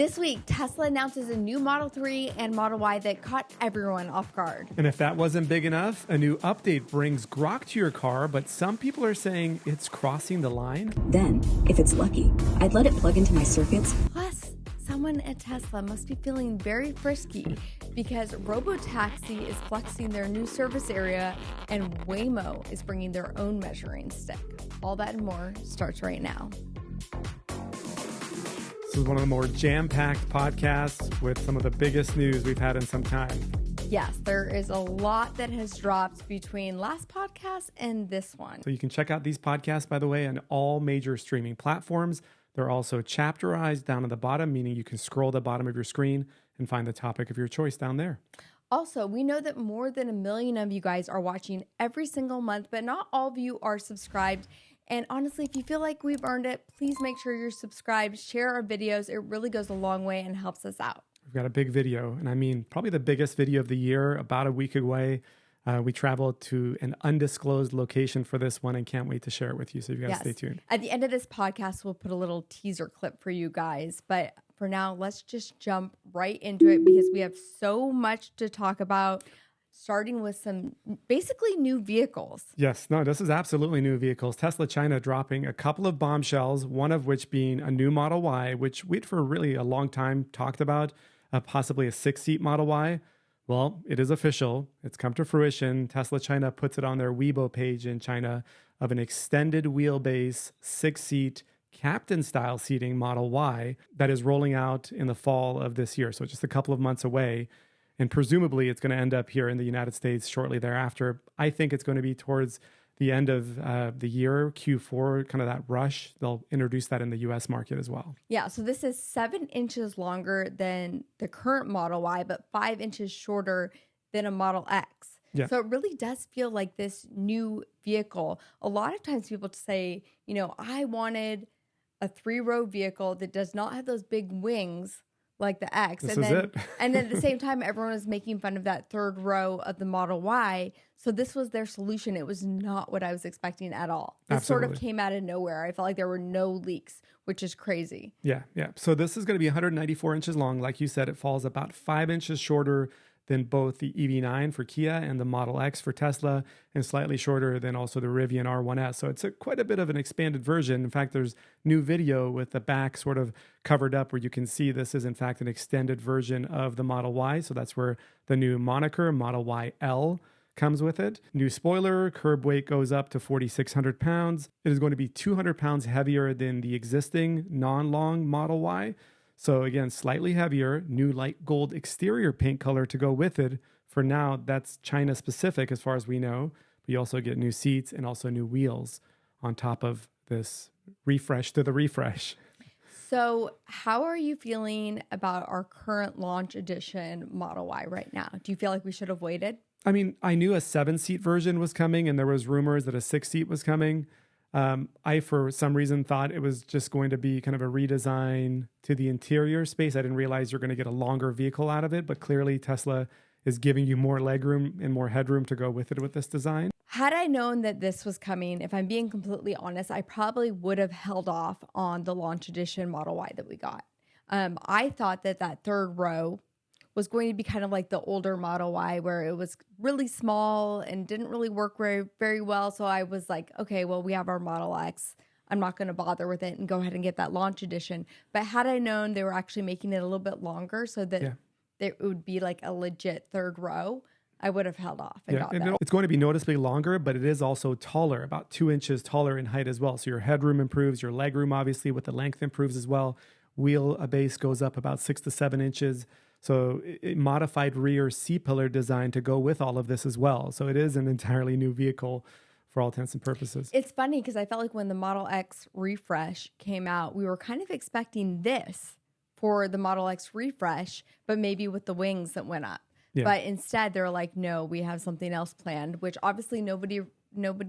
This week, Tesla announces a new Model 3 and Model Y that caught everyone off guard. And if that wasn't big enough, a new update brings Grok to your car, but some people are saying it's crossing the line. Then, if it's lucky, I'd let it plug into my circuits. Plus, someone at Tesla must be feeling very frisky because Robotaxi is flexing their new service area and Waymo is bringing their own measuring stick. All that and more starts right now. This is one of the more jam-packed podcasts with some of the biggest news we've had in some time. Yes, there is a lot that has dropped between last podcast and this one. So you can check out these podcasts, by the way, on all major streaming platforms. They're also chapterized down at the bottom, meaning you can scroll the bottom of your screen and find the topic of your choice down there. Also, we know that more than 1 million of you guys are watching every single month, but not all of you are subscribed. And honestly, if you feel like we've earned it, please make sure you're subscribed, share our videos. It really goes a long way and helps us out. We've got a big video, and I mean probably the biggest video of the year, about a week away. We traveled to an undisclosed location for this one and can't wait to share it with you. So you've got to stay tuned. At the end of this podcast, we'll put a little teaser clip for you guys. But for now, let's just jump right into it because we have so much to talk about. Starting with some basically new vehicles. Yes, no, this is absolutely new vehicles. Tesla China dropping a couple of bombshells, one of which being a new Model Y, which we'd for really a long time talked about, possibly a 6-seat Model Y. Well, it is official. It's come to fruition. Tesla China puts it on their Weibo page in China of an extended wheelbase 6-seat captain-style seating Model Y that is rolling out in the fall of this year. So just a couple of months away. And presumably it's going to end up here in the United States shortly thereafter. I think it's going to be towards the end of the year, Q4, kind of that rush. They'll introduce that in the US market as well. Yeah, so this is 7 inches longer than the current Model Y, but 5 inches shorter than a Model X. Yeah. So it really does feel like this new vehicle. A lot of times people say, you know, I wanted a 3-row vehicle that does not have those big wings like the X. This is it. And then at the same time, everyone was making fun of that 3rd row of the Model Y. So this was their solution. It was not what I was expecting at all. This sort of came out of nowhere. I felt like there were no leaks, which is crazy. Yeah. So this is going to be 194 inches long. Like you said, it falls about 5 inches shorter than both the EV9 for Kia and the Model X for Tesla, and slightly shorter than also the Rivian R1S. So it's quite a bit of an expanded version. In fact, there's new video with the back sort of covered up where you can see this is in fact an extended version of the Model Y. So that's where the new moniker Model Y L comes with it. New spoiler, curb weight goes up to 4,600 pounds. It is going to be 200 pounds heavier than the existing non-long Model Y. So again, slightly heavier, new light gold exterior paint color to go with it. For now, that's China specific as far as we know. But you also get new seats and also new wheels on top of this refresh to the refresh. So how are you feeling about our current launch edition Model Y right now? Do you feel like we should have waited? I mean, I knew a 7-seat version was coming and there was rumors that a 6-seat was coming. I, for some reason, thought it was just going to be kind of a redesign to the interior space. I didn't realize you're going to get a longer vehicle out of it, but clearly Tesla is giving you more legroom and more headroom to go with it with this design. Had I known that this was coming, if I'm being completely honest, I probably would have held off on the launch edition Model Y that we got. I thought that 3rd row was going to be kind of like the older Model Y where it was really small and didn't really work very, very well. So I was like, okay, well, we have our Model X. I'm not going to bother with it and go ahead and get that launch edition. But had I known they were actually making it a little bit longer so that it would be like a legit 3rd row, I would have held off and got that. It's going to be noticeably longer, but it is also taller, about 2 inches taller in height as well. So your headroom improves, your legroom obviously with the length improves as well. Wheel base goes up about 6 to 7 inches. So it modified rear C-pillar design to go with all of this as well. So it is an entirely new vehicle for all intents and purposes. It's funny because I felt like when the Model X refresh came out, we were kind of expecting this for the Model X refresh, but maybe with the wings that went up. Yeah. But instead, they're like, no, we have something else planned, which obviously nobody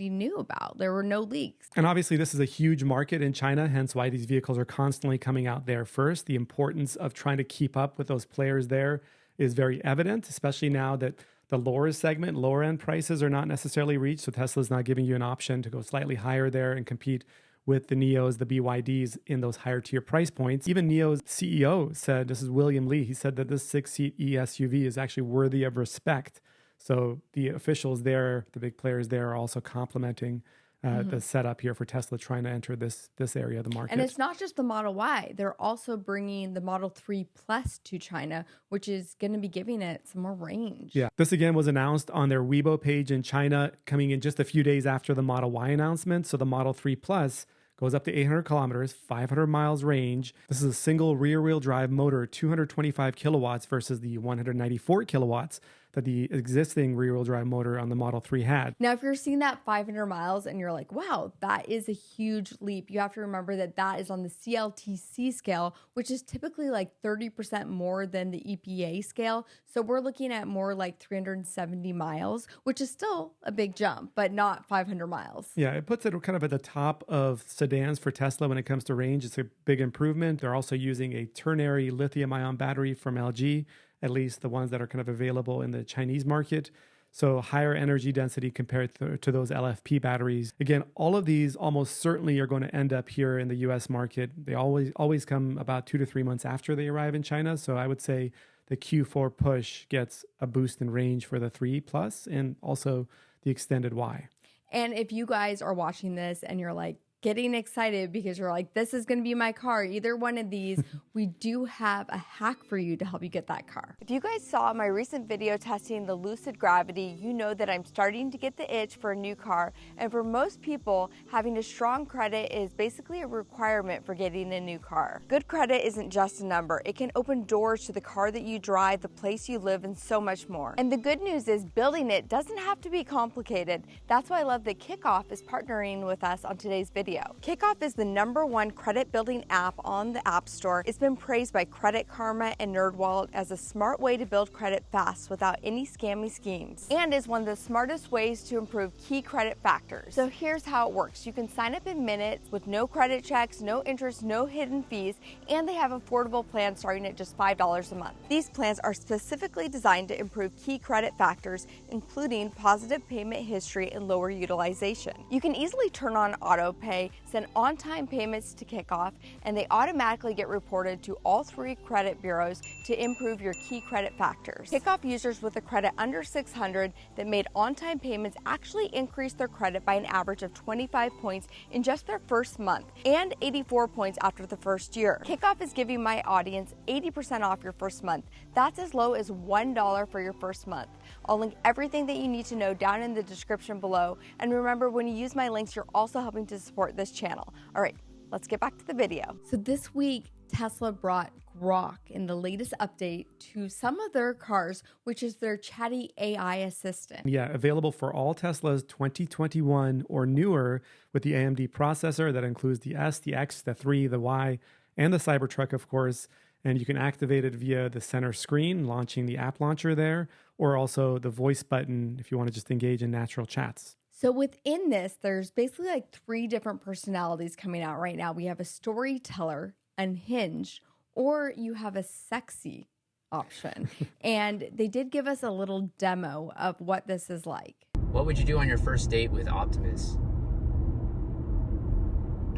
knew about. There were no leaks. And obviously, this is a huge market in China, hence why these vehicles are constantly coming out there first. The importance of trying to keep up with those players there is very evident, especially now that the lower segment, lower end prices are not necessarily reached. So Tesla's not giving you an option to go slightly higher there and compete with the Neos, the BYDs in those higher tier price points. Even Neo's CEO said, this is William Lee, he said that this 6-seat eSUV is actually worthy of respect. So the officials there, the big players there, are also complimenting the setup here for Tesla trying to enter this area of the market. And it's not just the Model Y. They're also bringing the Model 3 Plus to China, which is going to be giving it some more range. Yeah. This again was announced on their Weibo page in China, coming in just a few days after the Model Y announcement. So the Model 3 Plus goes up to 800 kilometers, 500 miles range. This is a single rear-wheel drive motor, 225 kilowatts versus the 194 kilowatts that the existing rear-wheel drive motor on the Model 3 had. Now, if you're seeing that 500 miles and you're like, wow, that is a huge leap, you have to remember that that is on the CLTC scale, which is typically like 30% more than the EPA scale. So we're looking at more like 370 miles, which is still a big jump, but not 500 miles. Yeah, it puts it kind of at the top of sedans for Tesla when it comes to range. It's a big improvement. They're also using a ternary lithium-ion battery from LG, at least the ones that are kind of available in the Chinese market. So higher energy density compared to those LFP batteries. Again, all of these almost certainly are going to end up here in the US market. They always come about 2 to 3 months after they arrive in China. So I would say the Q4 push gets a boost in range for the 3 Plus and also the extended Y. And if you guys are watching this and you're like, getting excited because you're like, this is going to be my car, either one of these, we do have a hack for you to help you get that car. If you guys saw my recent video testing the Lucid Gravity, you know that I'm starting to get the itch for a new car. And for most people, having a strong credit is basically a requirement for getting a new car. Good credit isn't just a number. It can open doors to the car that you drive, the place you live, and so much more. And the good news is building it doesn't have to be complicated. That's why I love that Kickoff is partnering with us on today's video. Kickoff is the #1 credit building app on the App Store. It's been praised by Credit Karma and NerdWallet as a smart way to build credit fast without any scammy schemes, and is one of the smartest ways to improve key credit factors. So here's how it works. You can sign up in minutes with no credit checks, no interest, no hidden fees, and they have affordable plans starting at just $5 a month. These plans are specifically designed to improve key credit factors, including positive payment history and lower utilization. You can easily turn on auto pay, send on-time payments to Kickoff, and they automatically get reported to all 3 credit bureaus to improve your key credit factors. Kickoff users with a credit under 600 that made on-time payments actually increased their credit by an average of 25 points in just their first month, and 84 points after the first year. Kickoff is giving my audience 80% off your first month. That's as low as $1 for your first month. I'll link everything that you need to know down in the description below. And remember, when you use my links, you're also helping to support this channel. All right, let's get back to the video. So this week, Tesla brought Grok in the latest update to some of their cars, which is their chatty AI assistant. Yeah, available for all Teslas 2021 or newer with the AMD processor that includes the S, the X, the 3, the Y, and the Cybertruck, of course. And you can activate it via the center screen, launching the app launcher there, or also the voice button if you want to just engage in natural chats. So within this, there's basically like 3 different personalities coming out right now. We have a storyteller, unhinged, or you have a sexy option. And they did give us a little demo of what this is like. What would you do on your first date with Optimus?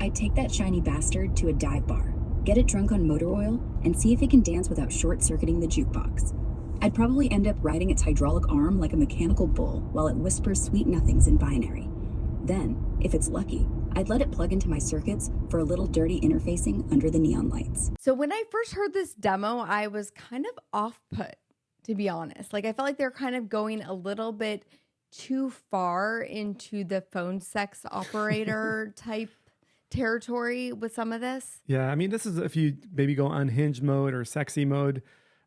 I'd take that shiny bastard to a dive bar, get it drunk on motor oil, and see if it can dance without short-circuiting the jukebox. I'd probably end up riding its hydraulic arm like a mechanical bull while it whispers sweet nothings in binary. Then, if it's lucky, I'd let it plug into my circuits for a little dirty interfacing under the neon lights. So when I first heard this demo, I was kind of off-put, to be honest. Like, I felt like they're kind of going a little bit too far into the phone sex operator type territory with some of this. Yeah, I mean, this is if you maybe go unhinged mode or sexy mode.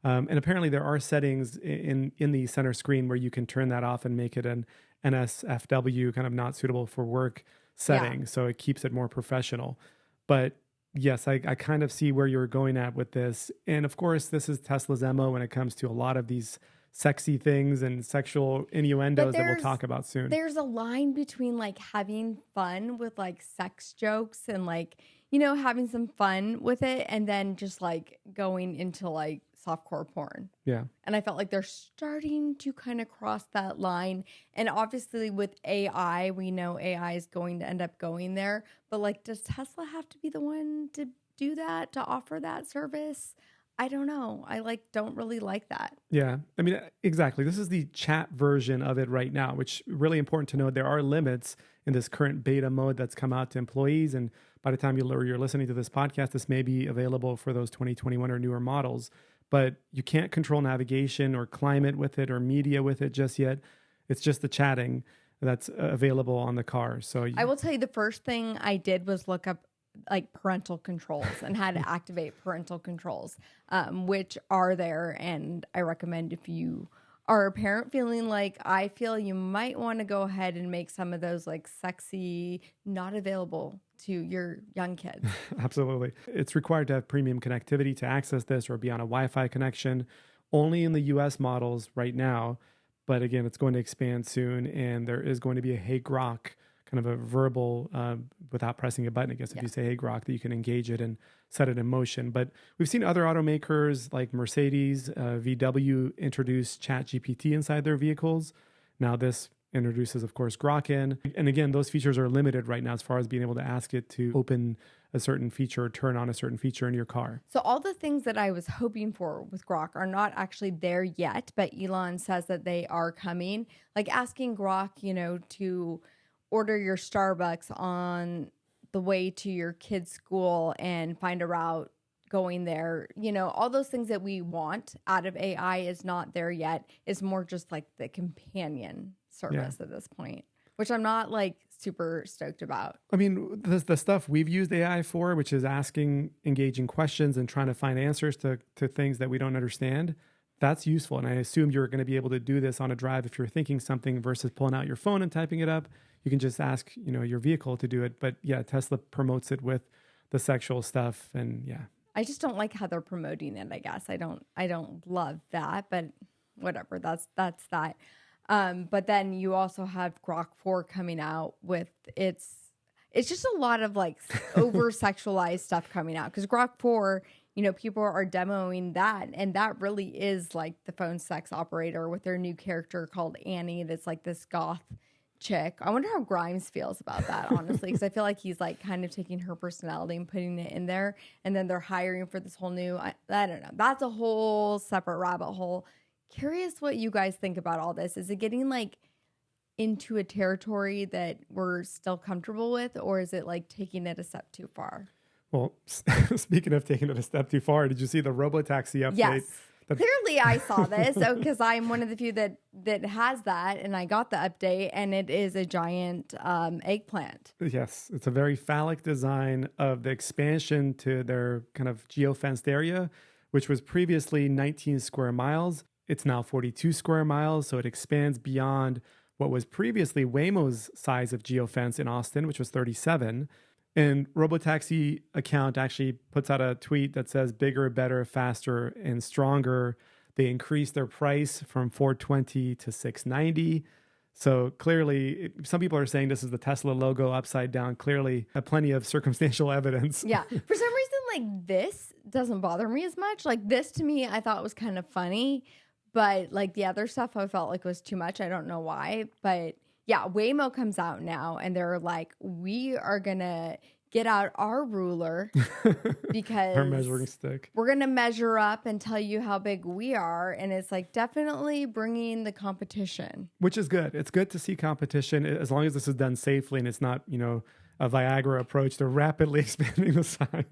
And apparently there are settings in the center screen where you can turn that off and make it an NSFW, kind of not suitable for work setting. Yeah. So it keeps it more professional. But yes, I kind of see where you're going at with this. And of course, this is Tesla's MO when it comes to a lot of these sexy things and sexual innuendos that we'll talk about soon. There's a line between like having fun with like sex jokes and like, having some fun with it and then just like going into like softcore porn. Yeah. And I felt like they're starting to kind of cross that line. And obviously with AI, we know AI is going to end up going there. But like, does Tesla have to be the one to do that, to offer that service? I don't know. I don't really like that. Yeah. I mean, exactly. This is the chat version of it right now, which really important to note. There are limits in this current beta mode that's come out to employees. And by the time you're listening to this podcast, this may be available for those 2021 or newer models. But you can't control navigation or climate with it or media with it just yet. It's just the chatting that's available on the car. So I will tell you, the first thing I did was look up like parental controls and how to activate parental controls, which are there. And I recommend, if you are a parent feeling like I feel, you might want to go ahead and make some of those like sexy not available to your young kids. Absolutely. It's required to have premium connectivity to access this or be on a Wi-Fi connection, only in the US models right now. But again, it's going to expand soon. And there is going to be a Hey Grok, kind of a verbal, without pressing a button, I guess, if you say Hey Grok, that you can engage it and set it in motion. But we've seen other automakers like Mercedes, VW introduce ChatGPT inside their vehicles. Now this introduces, of course, Grok in. And again, those features are limited right now as far as being able to ask it to open a certain feature or turn on a certain feature in your car. So all the things that I was hoping for with Grok are not actually there yet, but Elon says that they are coming. Like asking Grok, to order your Starbucks on the way to your kid's school and find a route going there. All those things that we want out of AI is not there yet. It's more just like the companion service at this point, which I'm not like super stoked about. I mean, the stuff we've used AI for, which is asking engaging questions and trying to find answers to things that we don't understand, that's useful. And I assume you're going to be able to do this on a drive if you're thinking something versus pulling out your phone and typing it up. You can just ask, your vehicle to do it. But yeah, Tesla promotes it with the sexual stuff. And yeah. I just don't like how they're promoting it, I guess. I don't love that, but whatever. That's that. But then you also have Grok 4 coming out with it's just a lot of like over sexualized stuff coming out. Because Grok 4, people are demoing that, and that really is like the phone sex operator with their new character called Annie. That's like this goth chick. I wonder how Grimes feels about that, honestly, because I feel like he's like kind of taking her personality and putting it in there, and then they're hiring for this whole new. I don't know. That's a whole separate rabbit hole. Curious what you guys think about all this. Is it getting like into a territory that we're still comfortable with, or is it like taking it a step too far? Well, speaking of taking it a step too far, did you see the Robotaxi update? Yes. Clearly I saw this because I'm one of the few that has that, and I got the update, and it is a giant eggplant. Yes, it's a very phallic design of the expansion to their kind of geofenced area, which was previously 19 square miles. It's now 42 square miles, so it expands beyond what was previously Waymo's size of geofence in Austin, which was 37. And Robotaxi account actually puts out a tweet that says bigger, better, faster, and stronger. They increased their price from $420 to $690. So clearly, some people are saying this is the Tesla logo upside down. Clearly, plenty of circumstantial evidence. Yeah. For some reason, like this doesn't bother me as much. Like this to me, I thought was kind of funny. But like the other stuff I felt like was too much. I don't know why. But yeah, Waymo comes out now and they're like, we are going to get out our ruler because our measuring stick. We're going to measure up and tell you how big we are. And it's like definitely bringing the competition. Which is good. It's good to see competition as long as this is done safely and it's not, a Viagra approach to rapidly expanding the size.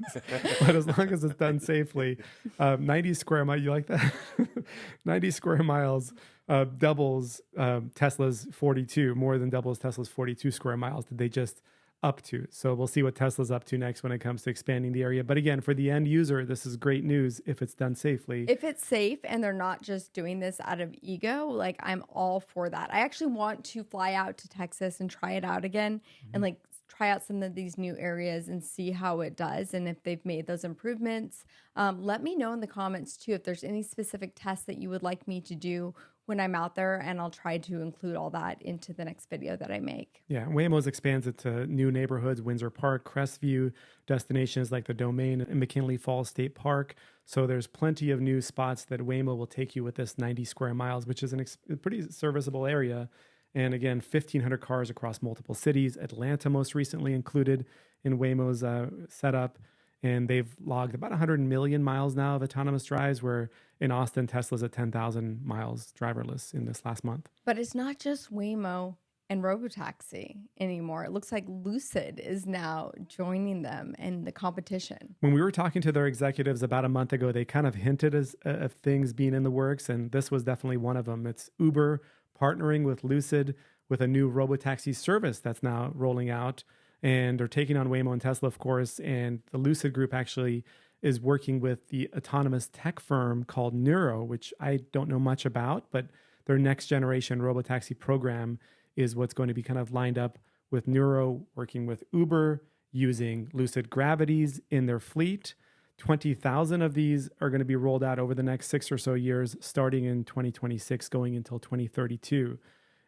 But as long as it's done safely, 90 square miles, you like that? 90 square miles doubles Tesla's 42, more than doubles Tesla's 42 square miles that they just up to. So we'll see what Tesla's up to next when it comes to expanding the area. But again, for the end user, this is great news if it's done safely. If it's safe and they're not just doing this out of ego, like I'm all for that. I actually want to fly out to Texas and try it out again and like try out some of these new areas and see how it does and if they've made those improvements. Let me know in the comments too if there's any specific tests that you would like me to do when I'm out there, and I'll try to include all that into the next video that I make. Yeah, Waymo's expands it to new neighborhoods, Windsor Park, Crestview, destinations like the Domain and McKinley Falls State Park. So there's plenty of new spots that Waymo will take you with this 90 square miles, which is a pretty serviceable area. And again, 1,500 cars across multiple cities. Atlanta most recently included in Waymo's setup. And they've logged about 100 million miles now of autonomous drives, where in Austin, Tesla's at 10,000 miles driverless in this last month. But it's not just Waymo and Robotaxi anymore. It looks like Lucid is now joining them in the competition. When we were talking to their executives about a month ago, they kind of hinted of things being in the works, and this was definitely one of them. It's Uber partnering with Lucid with a new Robotaxi service that's now rolling out. And they're taking on Waymo and Tesla, of course. And the Lucid group actually is working with the autonomous tech firm called Nuro, which I don't know much about, but their next generation Robotaxi program is what's going to be kind of lined up with Nuro working with Uber, using Lucid Gravities in their fleet. 20,000 of these are going to be rolled out over the next 6 or so years, starting in 2026, going until 2032.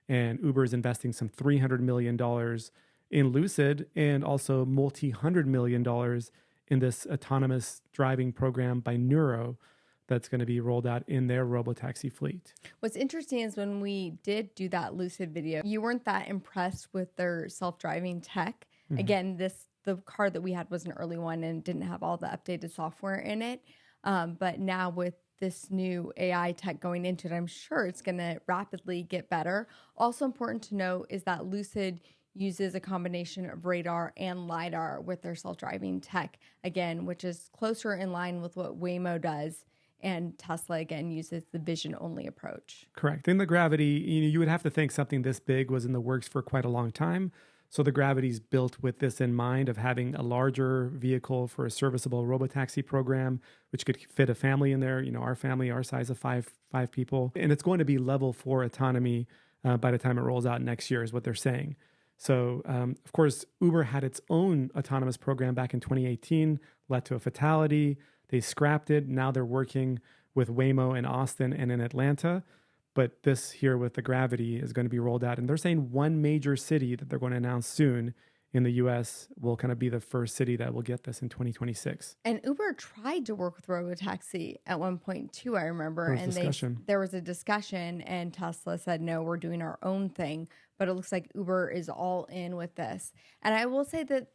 And Uber is investing some $300 million in Lucid, and also multi-$100 million in this autonomous driving program by Nuro that's going to be rolled out in their Robotaxi fleet. What's interesting is when we did do that Lucid video, you weren't that impressed with their self-driving tech. Mm-hmm. Again, the car that we had was an early one and didn't have all the updated software in it. But now with this new AI tech going into it, I'm sure it's going to rapidly get better. Also important to note is that Lucid uses a combination of radar and LiDAR with their self-driving tech, again, which is closer in line with what Waymo does. And Tesla, again, uses the vision-only approach. Correct. In the Gravity, you would have to think something this big was in the works for quite a long time. So the Gravity's built with this in mind of having a larger vehicle for a serviceable Robotaxi program, which could fit a family in there, our family, our size of five people. And it's going to be level 4 autonomy by the time it rolls out next year is what they're saying. So, of course, Uber had its own autonomous program back in 2018, led to a fatality. They scrapped it. Now they're working with Waymo in Austin and in Atlanta. But this here with the Gravity is going to be rolled out. And they're saying one major city that they're going to announce soon in the U.S. will kind of be the first city that will get this in 2026. And Uber tried to work with Robotaxi at one point too, I remember. There was a discussion and Tesla said, no, we're doing our own thing. But it looks like Uber is all in with this. And I will say that,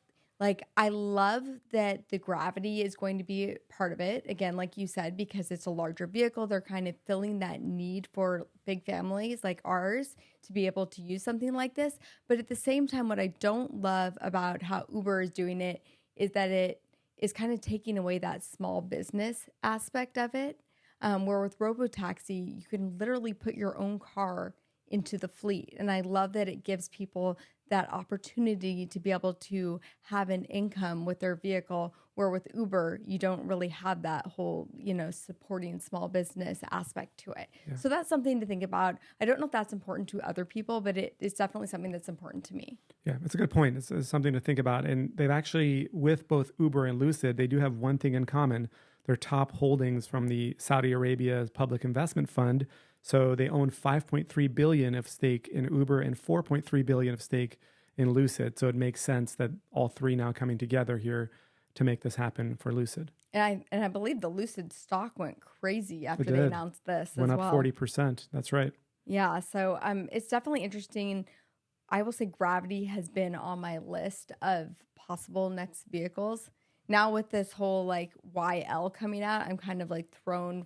I love that the Gravity is going to be part of it. Again, like you said, because it's a larger vehicle, they're kind of filling that need for big families like ours to be able to use something like this. But at the same time, what I don't love about how Uber is doing it is that it is kind of taking away that small business aspect of it. Where with Robotaxi, you can literally put your own car into the fleet. And I love that it gives people that opportunity to be able to have an income with their vehicle, where with Uber, you don't really have that whole, supporting small business aspect to it. Yeah. So that's something to think about. I don't know if that's important to other people, but it's definitely something that's important to me. Yeah, it's a good point. It's something to think about. And they've actually, with both Uber and Lucid, they do have one thing in common. Their top holdings from the Saudi Arabia Public Investment Fund. So they own $5.3 billion of stake in Uber and $4.3 billion of stake in Lucid. So it makes sense that all three now coming together here to make this happen for Lucid. And I believe the Lucid stock went crazy after they announced this went as well. Went up 40%. That's right. Yeah. So it's definitely interesting. I will say Gravity has been on my list of possible next vehicles. Now with this whole YL coming out, I'm kind of thrown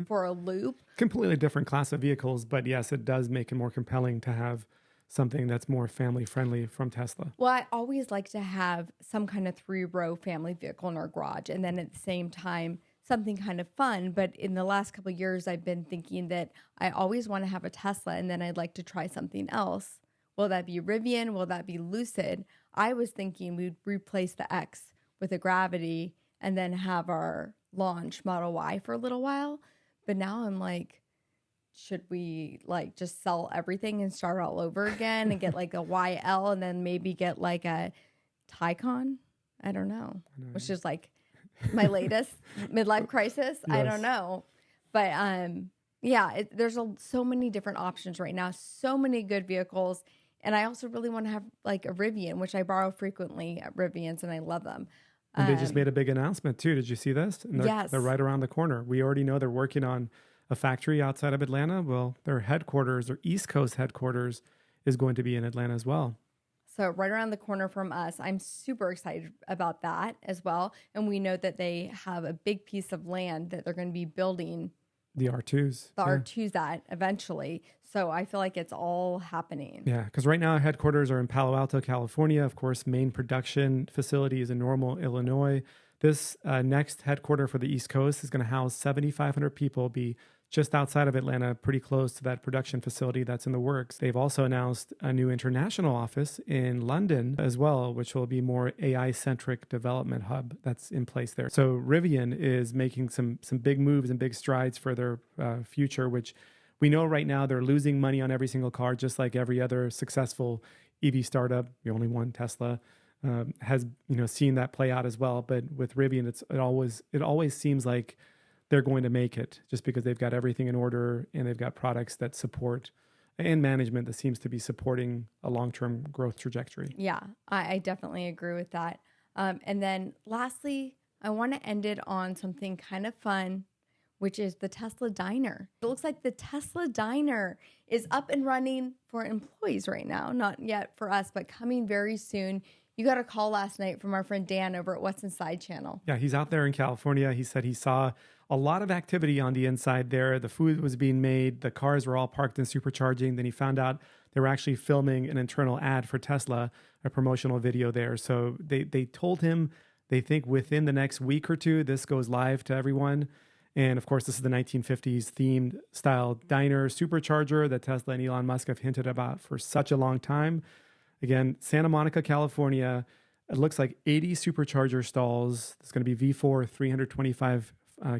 for a loop. Completely different class of vehicles, but yes, it does make it more compelling to have something that's more family friendly from Tesla. Well, I always like to have some kind of 3-row family vehicle in our garage, and then at the same time, something kind of fun. But in the last couple of years, I've been thinking that I always want to have a Tesla, and then I'd like to try something else. Will that be Rivian? Will that be Lucid? I was thinking we'd replace the X with a Gravity and then have our launch Model Y for a little while. But now I'm should we just sell everything and start all over again and get a YL and then maybe get a Taycan. I don't know. Which is like my latest midlife crisis. Yes. I don't know. But there's so many different options right now. So many good vehicles. And I also really want to have like a Rivian, which I borrow frequently at Rivians, and I love them. And they just made a big announcement too. Did you see this? And yes. They're right around the corner. We already know they're working on a factory outside of Atlanta. Well, their headquarters, their East Coast headquarters, is going to be in Atlanta as well. So right around the corner from us. I'm super excited about that as well. And we know that they have a big piece of land that they're going to be building the R2s. R2s at eventually. So I feel like it's all happening. Yeah, because right now headquarters are in Palo Alto, California. Of course, main production facility is in Normal, Illinois. This next headquarter for the East Coast is going to house 7,500 people, be just outside of Atlanta, pretty close to that production facility that's in the works. They've also announced a new international office in London as well, which will be more AI-centric development hub that's in place there. So Rivian is making some big moves and big strides for their future, which we know right now they're losing money on every single car, just like every other successful EV startup. The only one, Tesla, has seen that play out as well. But with Rivian, it always seems like they're going to make it just because they've got everything in order and they've got products that support and management that seems to be supporting a long-term growth trajectory. Yeah, I definitely agree with that. And then lastly, I want to end it on something kind of fun, which is the Tesla Diner. It looks like the Tesla Diner is up and running for employees right now. Not yet for us, but coming very soon. You got a call last night from our friend Dan over at What's Inside channel. Yeah, he's out there in California. He said he saw a lot of activity on the inside there. The food was being made. The cars were all parked and supercharging. Then he found out they were actually filming an internal ad for Tesla, a promotional video there. So they told him they think within the next week or two, this goes live to everyone. And of course, this is the 1950s themed style diner supercharger that Tesla and Elon Musk have hinted about for such a long time. Again, Santa Monica, California. It looks like 80 supercharger stalls. It's going to be V4 325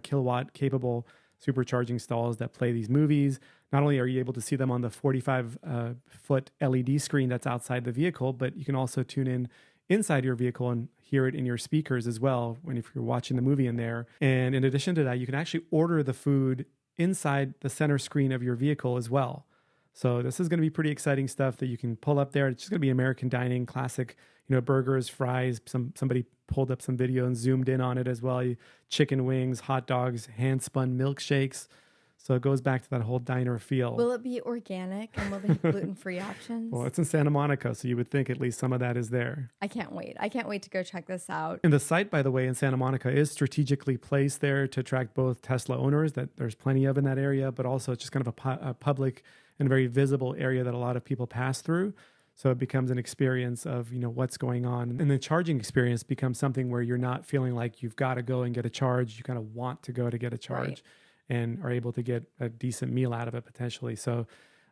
kilowatt capable supercharging stalls that play these movies. Not only are you able to see them on the 45-foot LED screen that's outside the vehicle, but you can also tune in inside your vehicle and hear it in your speakers as well if you're watching the movie in there. And in addition to that, you can actually order the food inside the center screen of your vehicle as well. So this is going to be pretty exciting stuff that you can pull up there. It's just going to be American dining, classic, burgers, fries. Somebody pulled up some video and zoomed in on it as well. Chicken wings, hot dogs, hand-spun milkshakes. So it goes back to that whole diner feel. Will it be organic and will they have gluten-free options? Well, it's in Santa Monica, so you would think at least some of that is there. I can't wait. I can't wait to go check this out. And the site, by the way, in Santa Monica is strategically placed there to attract both Tesla owners, that there's plenty of in that area, but also it's just kind of a public and very visible area that a lot of people pass through. So it becomes an experience of, what's going on. And the charging experience becomes something where you're not feeling like you've got to go and get a charge. You kind of want to go to get a charge. Right. And are able to get a decent meal out of it potentially. So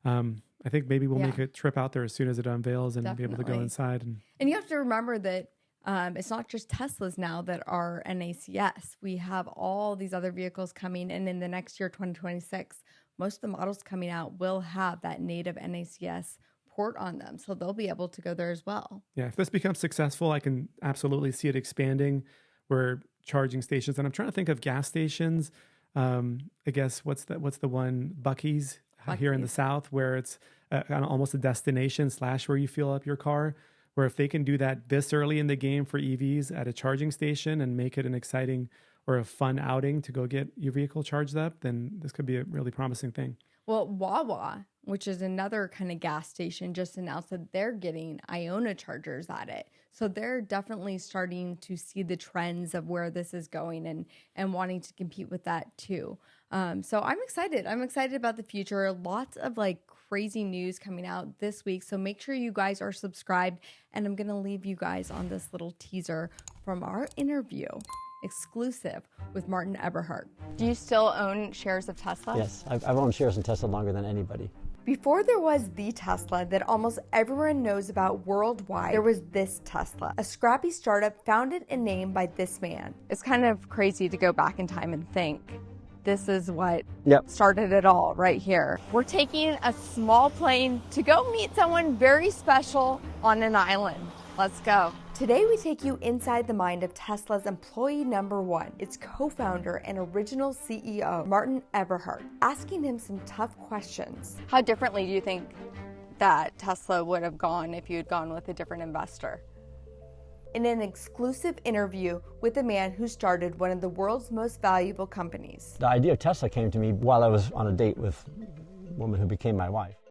I think maybe we'll make a trip out there as soon as it unveils and be able to go inside. And you have to remember that it's not just Teslas now that are NACS. We have all these other vehicles coming. And in the next year, 2026, most of the models coming out will have that native NACS port on them. So they'll be able to go there as well. Yeah, if this becomes successful, I can absolutely see it expanding where charging stations. and I'm trying to think of gas stations. I guess what's the one Buc-ee's here in the South where it's almost a destination / where you fill up your car, where if they can do that this early in the game for EVs at a charging station and make it an exciting or a fun outing to go get your vehicle charged up, then this could be a really promising thing. Well, Wawa, which is another kind of gas station, just announced that they're getting Iona chargers at it. So they're definitely starting to see the trends of where this is going and wanting to compete with that too. So I'm excited. I'm excited about the future. Lots of crazy news coming out this week. So make sure you guys are subscribed. And I'm going to leave you guys on this little teaser from our interview. Exclusive with Martin Eberhard. Do you still own shares of Tesla? Yes, I've owned shares in Tesla longer than anybody. Before there was the Tesla that almost everyone knows about worldwide, there was this Tesla, a scrappy startup founded and named by this man. It's kind of crazy to go back in time and think this is what started it all right here. We're taking a small plane to go meet someone very special on an island. Let's go. Today we take you inside the mind of Tesla's employee number one, its co-founder and original CEO, Martin Eberhard, asking him some tough questions. How differently do you think that Tesla would have gone if you had gone with a different investor? In an exclusive interview with a man who started one of the world's most valuable companies. The idea of Tesla came to me while I was on a date with a woman who became my wife.